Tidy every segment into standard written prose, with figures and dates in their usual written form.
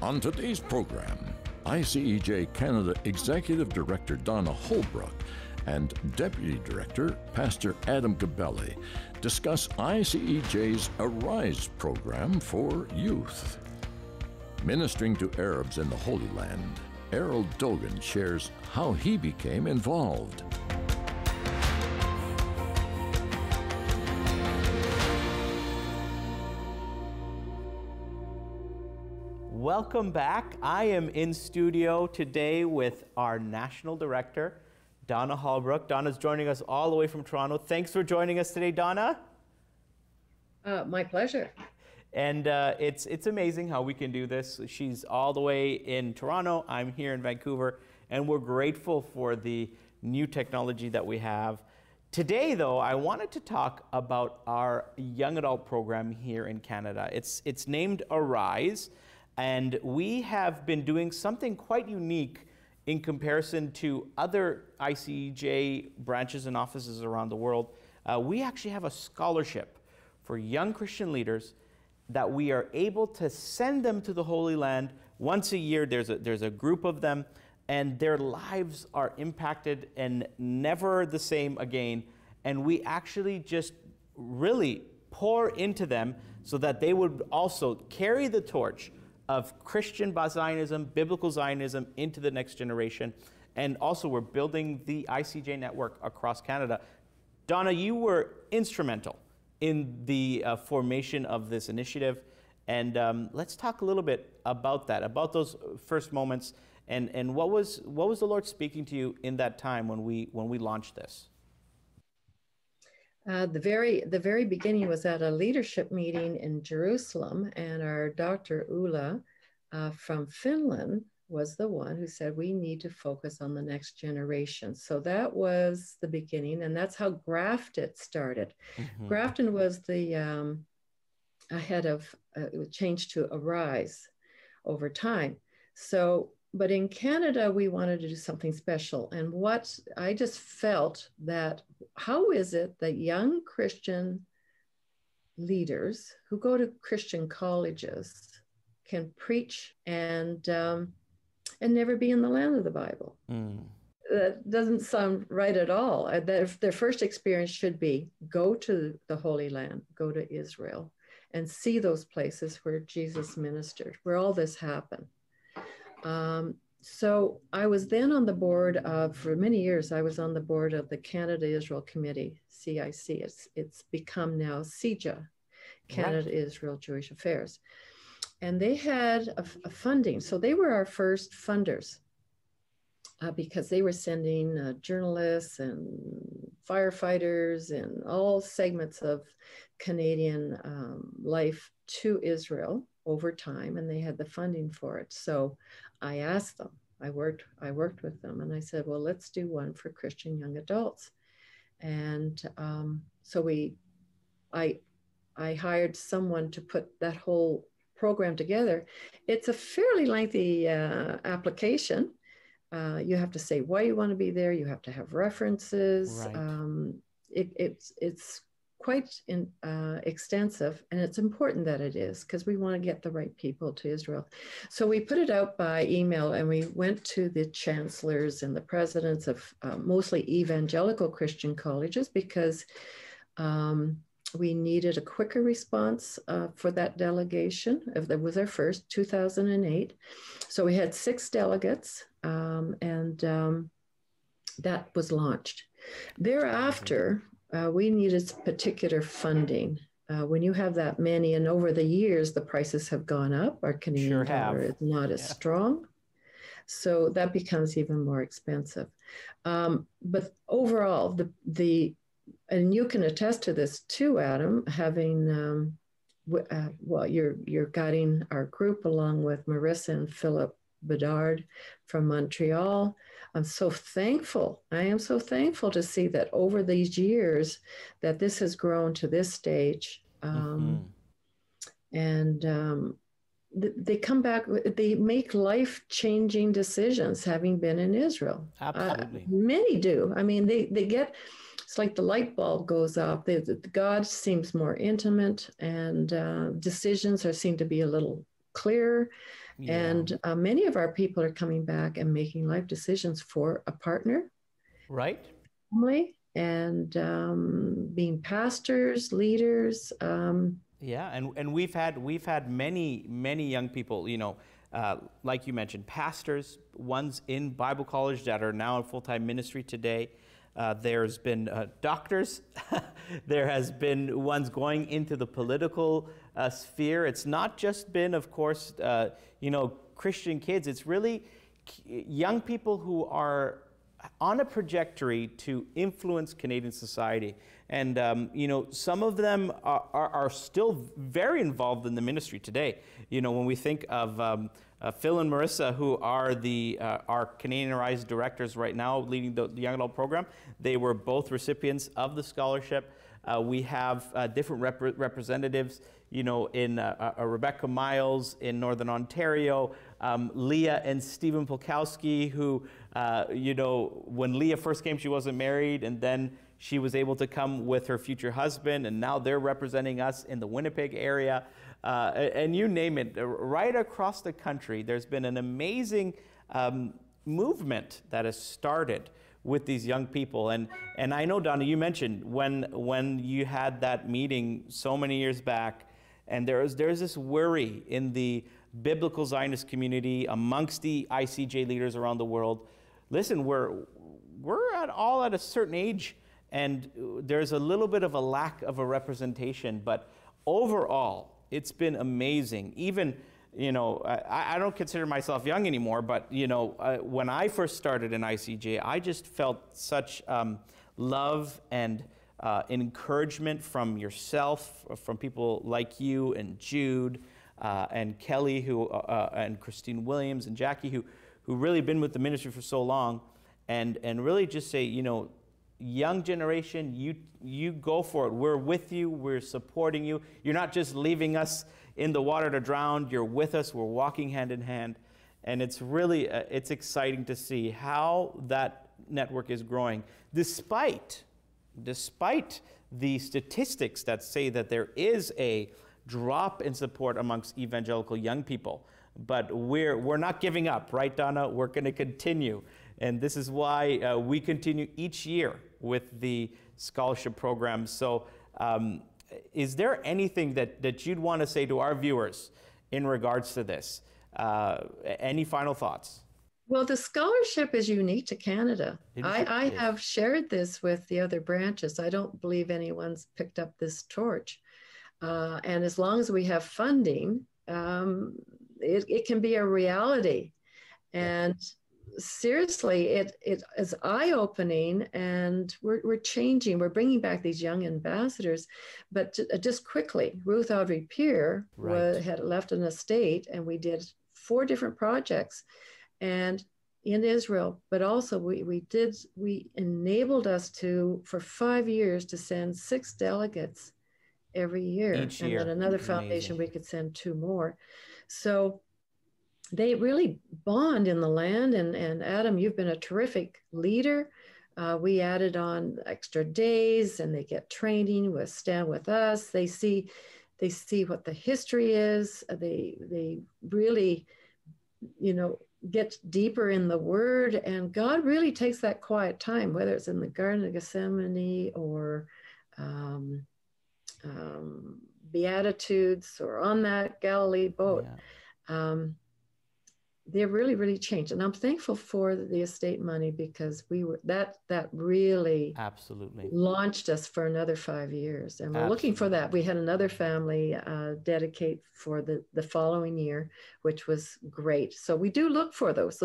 On today's program, ICEJ Canada Executive Director Donna Holbrook and Deputy Director Pastor Adam Gabelli discuss ICEJ's Arise program for youth. Ministering to Arabs in the Holy Land, Erol Dogan shares how he became involved. Welcome back. I am in studio today with our National Director, Donna Holbrook. Donna's joining us all the way from Toronto. Thanks for joining us today, Donna. My pleasure. And it's amazing how we can do this. She's all the way in Toronto. I'm here in Vancouver, and we're grateful for the new technology that we have. Today, though, I wanted to talk about our young adult program here in Canada. It's named Arise. And we have been doing something quite unique in comparison to other ICEJ branches and offices around the world. We actually have a scholarship for young Christian leaders that we are able to send them to the Holy Land once a year. There's a group of them, and their lives are impacted and never the same again. And we actually just really pour into them so that they would also carry the torch of Christian Zionism, biblical Zionism into the next generation. And also we're building the ICEJ network across Canada. Donna, you were instrumental in the formation of this initiative. And let's talk a little bit about that, about those first moments, and what was the Lord speaking to you in that time when we launched this? The very beginning was at a leadership meeting in Jerusalem, and our Dr. Ulla from Finland was the one who said we need to focus on the next generation. So that was the beginning, and that's how Grafton started. Mm-hmm. Grafton was the ahead of it changed to Arise over time. But in Canada, we wanted to do something special. And what I just felt that, how is it that young Christian leaders who go to Christian colleges can preach and never be in the land of the Bible? That doesn't sound right at all. Their first experience should be go to the Holy Land, go to Israel, and see those places where Jesus ministered, where all this happened. So I was then on the board of, for many years, I was on the board of the Canada-Israel Committee, CIC. It's become now CIEJ, Canada-Israel Jewish Affairs. And they had a funding. So they were our first funders because they were sending journalists and firefighters and all segments of Canadian life to Israel over time, and they had the funding for it. So I asked them, I worked with them, and I said, well, let's do one for Christian young adults. And so I hired someone to put that whole program together. It's a fairly lengthy application. You have to say why you want to be there. You have to have references. Right. It's quite extensive, and it's important that it is, because we want to get the right people to Israel. So we put it out by email, and we went to the chancellors and the presidents of mostly evangelical Christian colleges, because we needed a quicker response for that delegation. That was our first, 2008. So we had 6 delegates, and that was launched. Thereafter, we needed particular funding. When you have that many, and over the years, the prices have gone up. Our Canadian dollar is not as strong. So that becomes even more expensive. But overall, and you can attest to this too, Adam, having, well, you're guiding our group along with Marissa and Philip Bedard from Montreal. I'm so thankful. I am so thankful to see that over these years that this has grown to this stage. And they come back, they make life-changing decisions having been in Israel. Absolutely. Many do. I mean, they get, it's like the light bulb goes off. God seems more intimate, and decisions seem to be a little clearer. Yeah. And many of our people are coming back and making life decisions for a partner, Right. family, and being pastors, leaders. Yeah, and we've had many young people, like you mentioned, pastors, ones in Bible college that are now in full-time ministry today. There's been doctors. There has been ones going into the political sphere. It's not just been, of course, Christian kids. It's really young people who are on a trajectory to influence Canadian society. And, some of them are still very involved in the ministry today. When we think of Phil and Marissa, who are our Canadian Rise directors right now, leading the Young Adult program, they were both recipients of the scholarship. We have different representatives, in Rebecca Miles in Northern Ontario, Leah and Stephen Polkowski, who, when Leah first came, she wasn't married, and then she was able to come with her future husband, and now they're representing us in the Winnipeg area. And you name it, right across the country, there's been an amazing movement that has started with these young people. And I know, Donna, you mentioned when you had that meeting so many years back, and there's this worry in the biblical Zionist community amongst the ICEJ leaders around the world. Listen, we're all at a certain age, and there's a little bit of a lack of a representation, but overall, it's been amazing. Even, I don't consider myself young anymore, but, when I first started in ICEJ, I just felt such love and encouragement from yourself, from people like you and Jude and Kelly, and Christine Williams and Jackie, who really been with the ministry for so long, and really just say, young generation, you go for it. We're with you. We're supporting you. You're not just leaving us in the water to drown. You're with us. We're walking hand in hand. And it's really, it's exciting to see how that network is growing, despite the statistics that say that there is a drop in support amongst evangelical young people. But we're not giving up, right, Donna? We're going to continue. And this is why we continue each year with the scholarship program. So is there anything that you'd want to say to our viewers in regards to this? Any final thoughts? Well, the scholarship is unique to Canada. I have shared this with the other branches. I don't believe anyone's picked up this torch. And as long as we have funding, it can be a reality. And seriously, it is eye-opening, and we're changing. We're bringing back these young ambassadors. But just quickly, Ruth Audrey Peer had left an estate, and we did 4 different projects, and in Israel. But also, we enabled us for 5 years to send 6 delegates every year, and then another foundation we could send 2 more. So they really bond in the land. And Adam, you've been a terrific leader. We added on extra days, and they get training with Stand With Us. They see what the history is. They really, get deeper in the Word. And God really takes that quiet time, whether it's in the Garden of Gethsemane or Beatitudes or on that Galilee boat. Yeah. They're really, really changed. And I'm thankful for the estate money, because that really absolutely launched us for another 5 years. And we're looking for that. We had another family dedicate for the following year, which was great. So we do look for those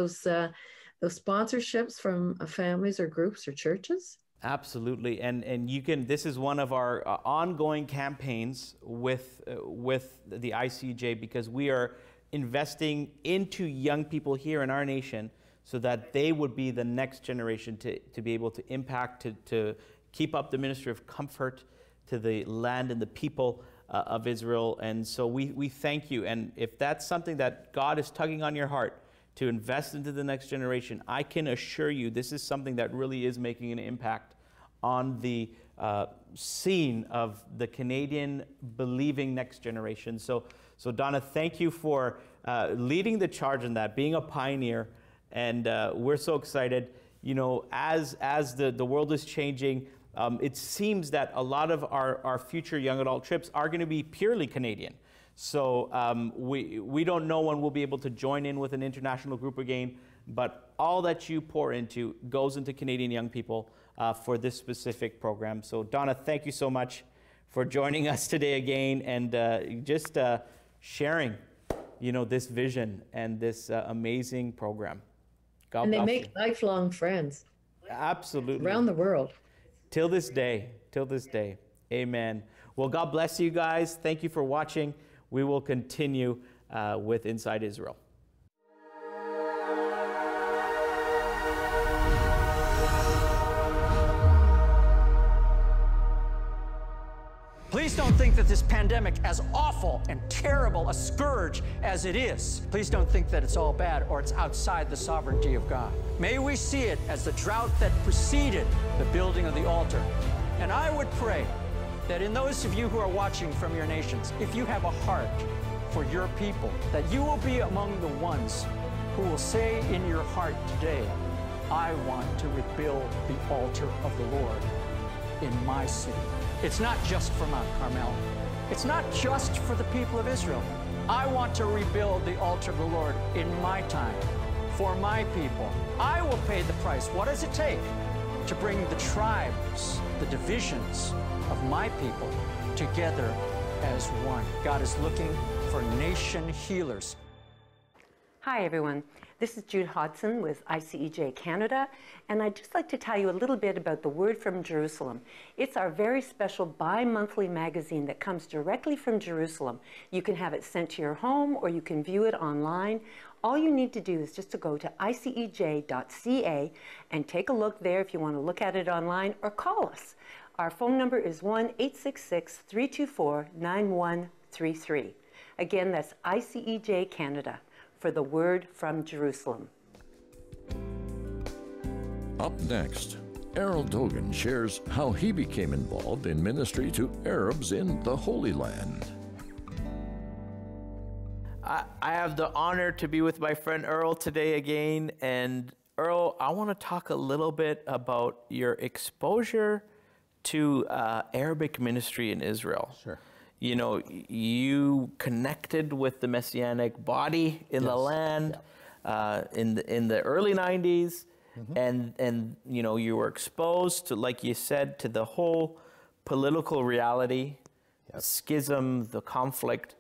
sponsorships from families or groups or churches. Absolutely. And you can, this is one of our ongoing campaigns with the ICEJ, because we are investing into young people here in our nation so that they would be the next generation to be able to impact, to keep up the ministry of comfort to the land and the people of Israel. And so we thank you. And if that's something that God is tugging on your heart to invest into the next generation, I can assure you this is something that really is making an impact on the scene of the Canadian believing next generation. So So Donna, thank you for leading the charge in that, being a pioneer, and we're so excited. You know, as the world is changing, it seems that a lot of our future young adult trips are going to be purely Canadian. So we don't know when we'll be able to join in with an international group again, but all that you pour into goes into Canadian young people for this specific program. So Donna, thank you so much for joining us today again, and just sharing, you know, this vision and this amazing program. God And they bless make you. lifelong friends Absolutely. around the world. Till this day, amen. Well, God bless you guys. Thank you for watching. We will continue with Inside Israel. Please don't think that this pandemic, as awful and terrible a scourge as it is, please don't think that it's all bad or it's outside the sovereignty of God. May we see it as the drought that preceded the building of the altar. And I would pray that in those of you who are watching from your nations, if you have a heart for your people, that you will be among the ones who will say in your heart today, I want to rebuild the altar of the Lord in my city. It's not just for Mount Carmel. It's not just for the people of Israel. I want to rebuild the altar of the Lord in my time, for my people. I will pay the price. What does it take to bring the tribes, the divisions of my people together as one? God is looking for nation healers. Hi, everyone. This is Jude Hodson with ICEJ Canada, and I'd just like to tell you a little bit about the Word from Jerusalem. It's our very special bi-monthly magazine that comes directly from Jerusalem. You can have it sent to your home, or you can view it online. All you need to do is just to go to icej.ca and take a look there if you want to look at it online, or call us. Our phone number is 1-866-324-9133. Again, that's ICEJ Canada for the Word from Jerusalem. Up next, Erol Dogan shares how he became involved in ministry to Arabs in the Holy Land. I have the honor to be with my friend Erol today again. And Erol, I want to talk a little bit about your exposure to Arabic ministry in Israel. Sure. You know, you connected with the Messianic body in the land in the early 90s. And you know, you were exposed to, like you said, to the whole political reality, the schism, the conflict.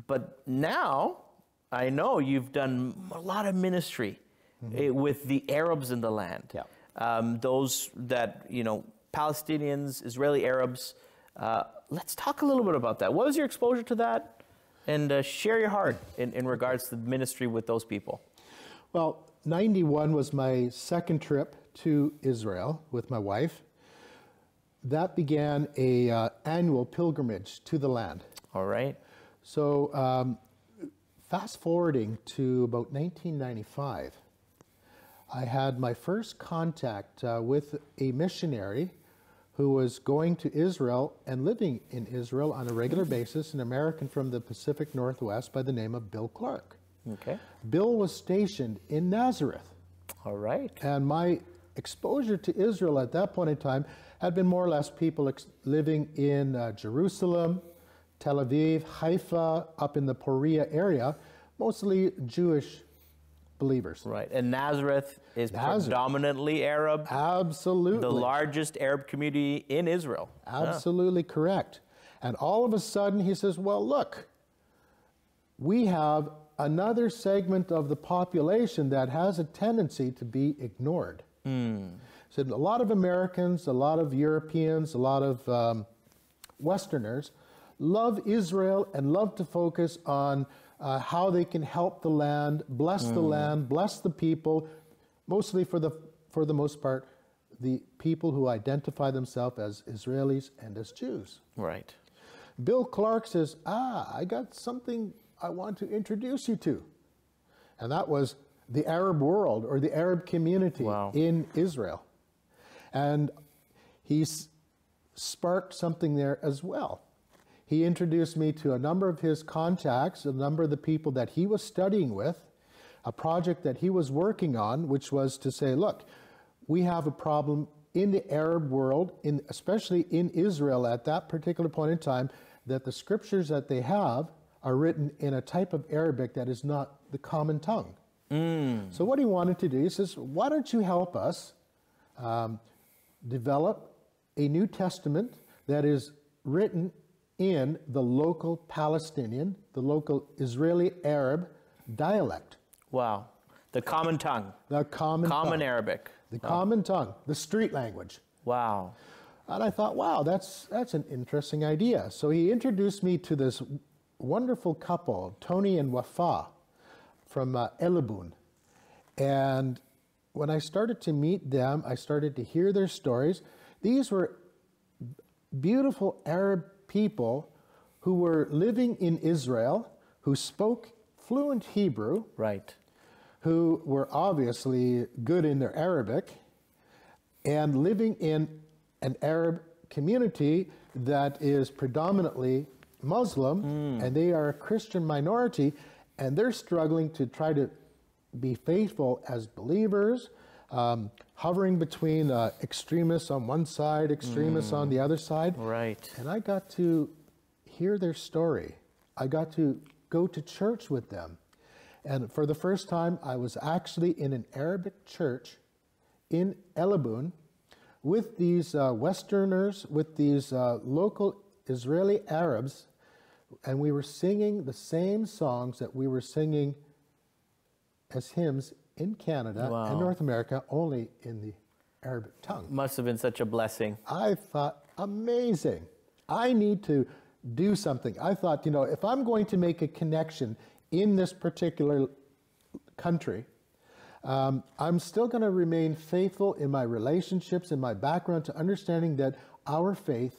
But now I know you've done a lot of ministry with the Arabs in the land. Those that, you know, Palestinians, Israeli Arabs. Let's talk a little bit about that. What was your exposure to that? And share your heart in regards to the ministry with those people. Well, 91 was my second trip to Israel with my wife. That began a annual pilgrimage to the land. All right. So fast forwarding to about 1995, I had my first contact with a missionary who was going to Israel and living in Israel on a regular basis, an American from the Pacific Northwest by the name of Bill Clark. Okay. Bill was stationed in Nazareth. All right. And my exposure to Israel at that point in time had been more or less people living in Jerusalem, Tel Aviv, Haifa, up in the Perea area, mostly Jewish believers. Right. And Nazareth is predominantly Arab. Absolutely. The largest Arab community in Israel. Absolutely correct. And all of a sudden he says, well, look, we have another segment of the population that has a tendency to be ignored. So a lot of Americans, a lot of Europeans, a lot of Westerners love Israel and love to focus on how they can help the land, bless the people, mostly for the most part, the people who identify themselves as Israelis and as Jews. Right. Bill Clark says, I got something I want to introduce you to. And that was the Arab world, or the Arab community in Israel. And he sparked something there as well. He introduced me to a number of his contacts, a number of the people that he was studying with, a project that he was working on, which was to say, look, we have a problem in the Arab world, especially in Israel at that particular point in time, that the scriptures that they have are written in a type of Arabic that is not the common tongue. So what he wanted to do, he says, why don't you help us develop a New Testament that is written in the local Palestinian, the local Israeli Arab dialect. Wow. The common tongue. The common tongue. Arabic. The common tongue, the street language. Wow. And I thought, wow, that's an interesting idea. So he introduced me to this wonderful couple, Tony and Wafa, from Elibun. And when I started to meet them, I started to hear their stories. These were beautiful Arab people who were living in Israel, who spoke fluent Hebrew. Right. Who were obviously good in their Arabic, and living in an Arab community that is predominantly Muslim, and they are a Christian minority, and they're struggling to try to be faithful as believers, hovering between extremists on one side, extremists on the other side. Right. And I got to hear their story. I got to go to church with them. And for the first time, I was actually in an Arabic church in Elibun with these Westerners, with these local Israeli Arabs, and we were singing the same songs that we were singing as hymns in Canada and North America, only in the Arabic tongue. Must have been such a blessing. I thought, amazing. I need to do something. I thought, you know, if I'm going to make a connection in this particular country, I'm still going to remain faithful in my relationships, in my background, to understanding that our faith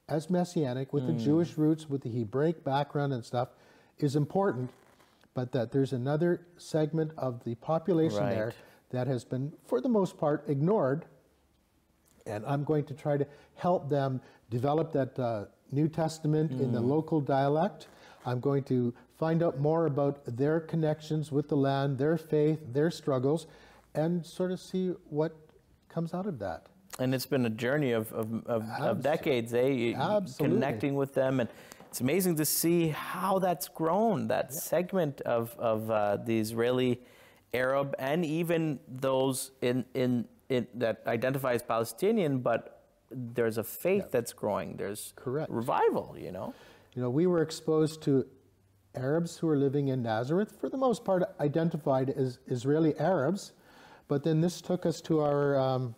as Messianic, with the Jewish roots, with the Hebraic background and stuff, is important, but that there's another segment of the population there that has been, for the most part, ignored, and I'm going to try to help them develop that New Testament in the local dialect. I'm going to find out more about their connections with the land, their faith, their struggles, and sort of see what comes out of that. And it's been a journey of decades, eh? Absolutely. Connecting with them. And it's amazing to see how that's grown, that segment of the Israeli Arab, and even those in that identify as Palestinian, but there's a faith that's growing. There's revival, you know? You know, we were exposed to Arabs who were living in Nazareth, for the most part identified as Israeli Arabs, but then this took us to our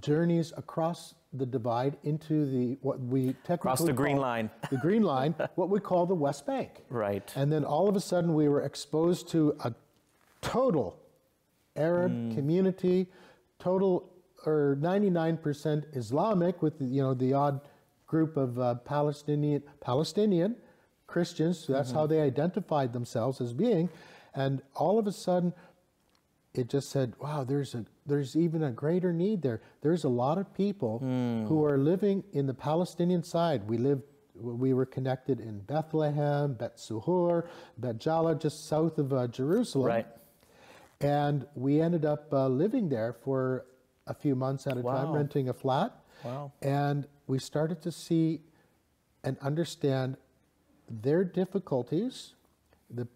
journeys across the divide into the, what we technically across the Green Line. The Green Line, what we call the West Bank. Right. And then all of a sudden we were exposed to a total Arab community, total or 99% Islamic, with the odd group of Palestinian Christians. So that's how they identified themselves as being. And all of a sudden, it just said, wow, there's even a greater need there. There's a lot of people who are living in the Palestinian side. We were connected in Bethlehem, Bet Suhur, Bet Jala, just south of Jerusalem. Right. And we ended up living there for a few months at a time, renting a flat. Wow. And we started to see and understand their difficulties, if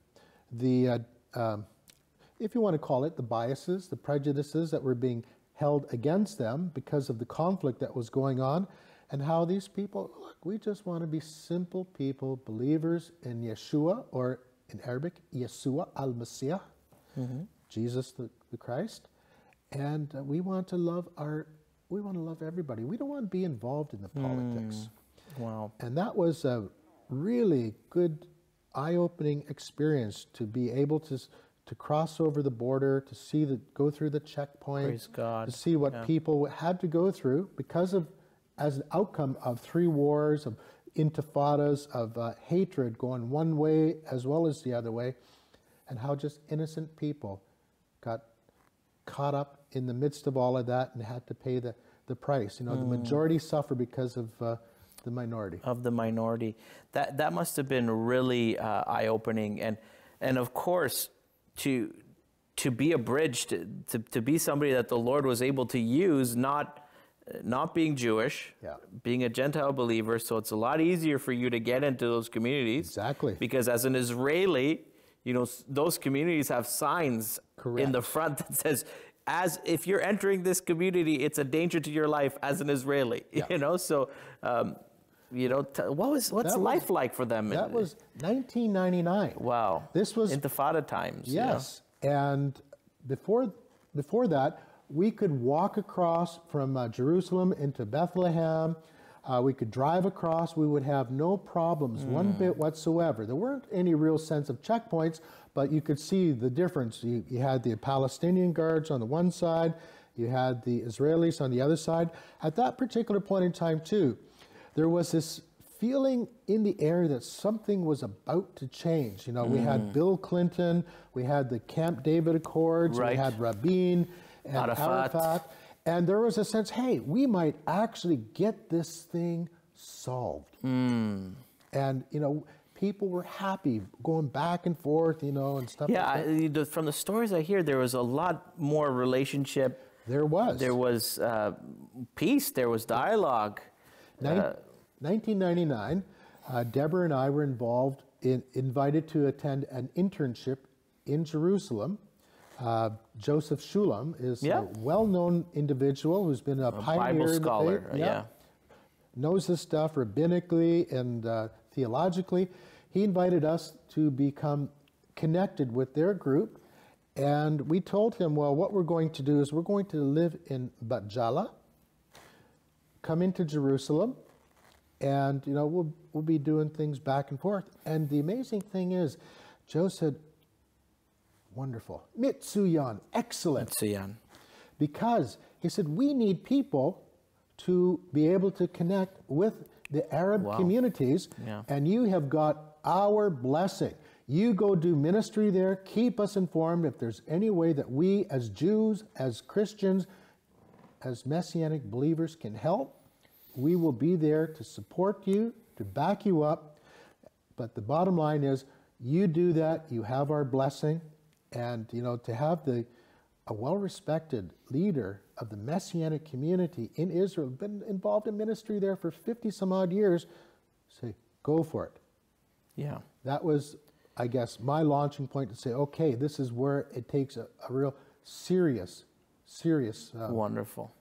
you want to call it, the biases, the prejudices that were being held against them because of the conflict that was going on, and how these people, look, we just want to be simple people, believers in Yeshua, or in Arabic, Yeshua al-Messiah, Jesus the Christ, and we want to love everybody. We don't want to be involved in the politics. Wow. And that was a really good, eye-opening experience to be able to cross over the border, to go through the checkpoint, Praise God. to see what people had to go through as an outcome of 3 wars, of intifadas, of hatred going one way as well as the other way, and how just innocent people got caught up in the midst of all of that and had to pay the price. The majority suffer because of the minority. Of the minority. That must have been really eye-opening, and of course, to be a bridge, to be somebody that the Lord was able to use, not being Jewish, being a Gentile believer, so it's a lot easier for you to get into those communities. Exactly. Because as an Israeli, you know, those communities have signs in the front that says, as if you're entering this community, it's a danger to your life as an Israeli. You know, so you know, what's life like for them? That was 1999. Wow. This was Intifada times. Yes, and before that, we could walk across from Jerusalem into Bethlehem. We could drive across. We would have no problems one bit whatsoever. There weren't any real sense of checkpoints, but you could see the difference. You had the Palestinian guards on the one side. You had the Israelis on the other side. At that particular point in time, too, there was this feeling in the air that something was about to change. You know, we had Bill Clinton, we had the Camp David Accords, we had Rabin and Arafat. And there was a sense, hey, we might actually get this thing solved. And, you know, people were happy going back and forth, you know, and stuff like that. From the stories I hear, there was a lot more relationship. There was. There was peace. There was dialogue. 1999, Deborah and I were invited to attend an internship in Jerusalem. Joseph Shulam is a well-known individual who's been a pioneer Bible scholar. in the faith. Knows this stuff rabbinically and theologically. He invited us to become connected with their group, and we told him, well, what we're going to do is we're going to live in Bat Jala, come into Jerusalem, and you know we'll be doing things back and forth. And the amazing thing is, Joe said, wonderful, Mitsuyan, excellent. Mitsuyan. Because he said, we need people to be able to connect with the Arab communities, and you have got our blessing. You go do ministry there, keep us informed if there's any way that we as Jews, as Christians, as Messianic believers can help. We will be there to support you, to back you up. But the bottom line is, you do that, you have our blessing. And, you know, to have a well-respected leader of the Messianic community in Israel, been involved in ministry there for 50-some-odd years, say, go for it. Yeah. That was, I guess, my launching point to say, okay, this is where it takes a real serious. Wonderful.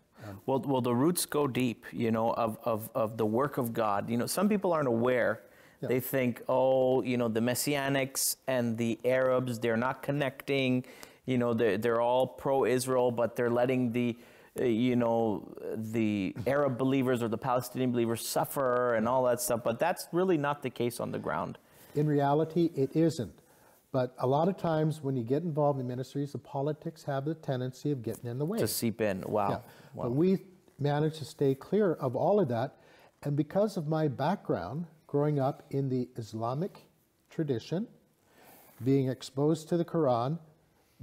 Well, the roots go deep, you know, of the work of God. You know, some people aren't aware. They think, oh, you know, the Messianics and the Arabs, they're not connecting. You know, they're all pro-Israel, but they're letting the Arab believers or the Palestinian believers suffer and all that stuff. But that's really not the case on the ground. In reality, it isn't. But a lot of times when you get involved in ministries, the politics have the tendency of getting in the way. To seep in. Wow. But we managed to stay clear of all of that. And because of my background, growing up in the Islamic tradition, being exposed to the Quran,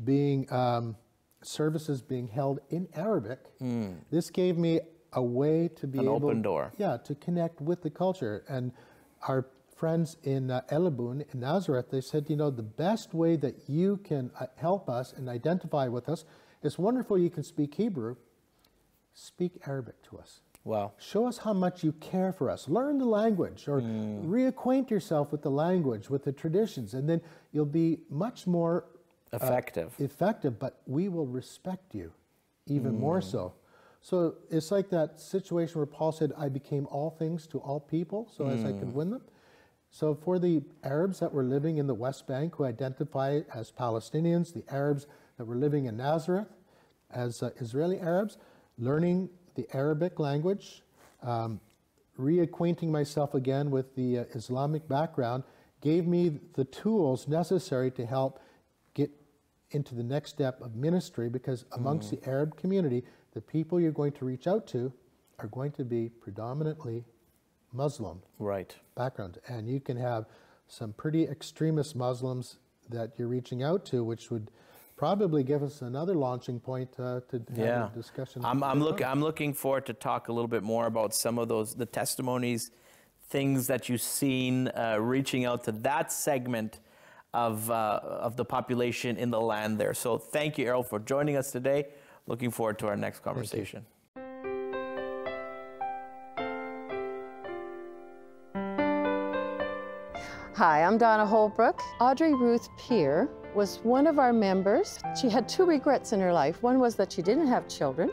being services being held in Arabic, this gave me a way to be able... An open door. Yeah, to connect with the culture. And our friends in Elabun, in Nazareth, they said, you know, the best way that you can help us and identify with us, it's wonderful you can speak Hebrew, speak Arabic to us. Wow. Show us how much you care for us. Learn the language, or reacquaint yourself with the language, with the traditions, and then you'll be much more effective, but we will respect you even more so. So it's like that situation where Paul said, I became all things to all people, so as I could win them. So for the Arabs that were living in the West Bank who identify as Palestinians, the Arabs that were living in Nazareth as Israeli Arabs, learning the Arabic language, reacquainting myself again with the Islamic background, gave me the tools necessary to help get into the next step of ministry, because amongst the Arab community, the people you're going to reach out to are going to be predominantly Muslim background. And you can have some pretty extremist Muslims that you're reaching out to, which would probably give us another launching point to have a discussion. I'm looking forward to talk a little bit more about some of the testimonies things that you've seen reaching out to that segment of the population in the land there. So thank you, Erol, for joining us today. Looking forward to our next conversation. Hi, I'm Donna Holbrook. Audrey Ruth Peer was one of our members. She had two regrets in her life. One was that she didn't have children,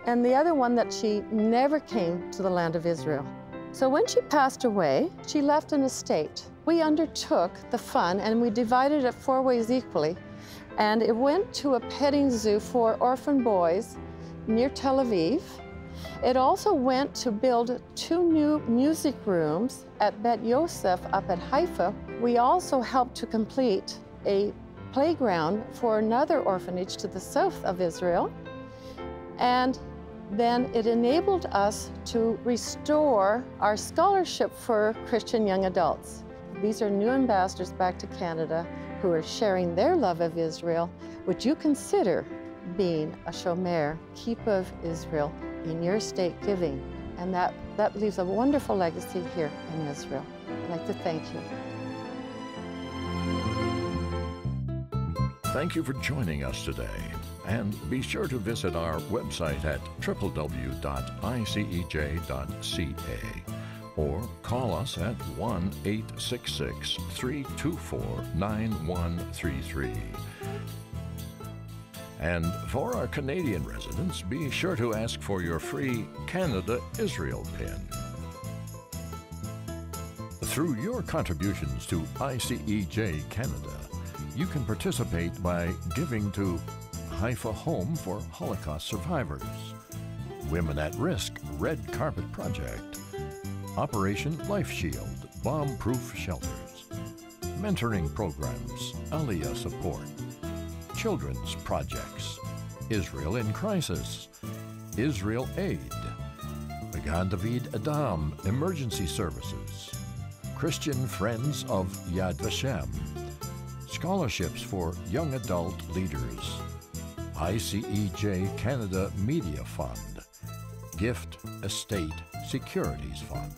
and the other one that she never came to the land of Israel. So when she passed away, she left an estate. We undertook the fund and we divided it 4 ways equally. And it went to a petting zoo for orphan boys near Tel Aviv. It also went to build 2 new music rooms at Bet Yosef up at Haifa. We also helped to complete a playground for another orphanage to the south of Israel. And then it enabled us to restore our scholarship for Christian young adults. These are new ambassadors back to Canada who are sharing their love of Israel. Would you consider being a shomer, keeper of Israel, in your state giving? And that leaves a wonderful legacy here in Israel. I'd like to thank you. Thank you for joining us today. And be sure to visit our website at www.icej.ca or call us at 1-866-324-9133. And for our Canadian residents, be sure to ask for your free Canada-Israel pin. Through your contributions to ICEJ Canada, you can participate by giving to Haifa Home for Holocaust Survivors, Women at Risk Red Carpet Project, Operation Life Shield Bomb-Proof Shelters, Mentoring Programs, Aliyah Support, Children's Projects, Israel in Crisis, Israel Aid, Magan David Adam Emergency Services, Christian Friends of Yad Vashem, Scholarships for Young Adult Leaders, ICEJ Canada Media Fund, Gift Estate Securities Fund.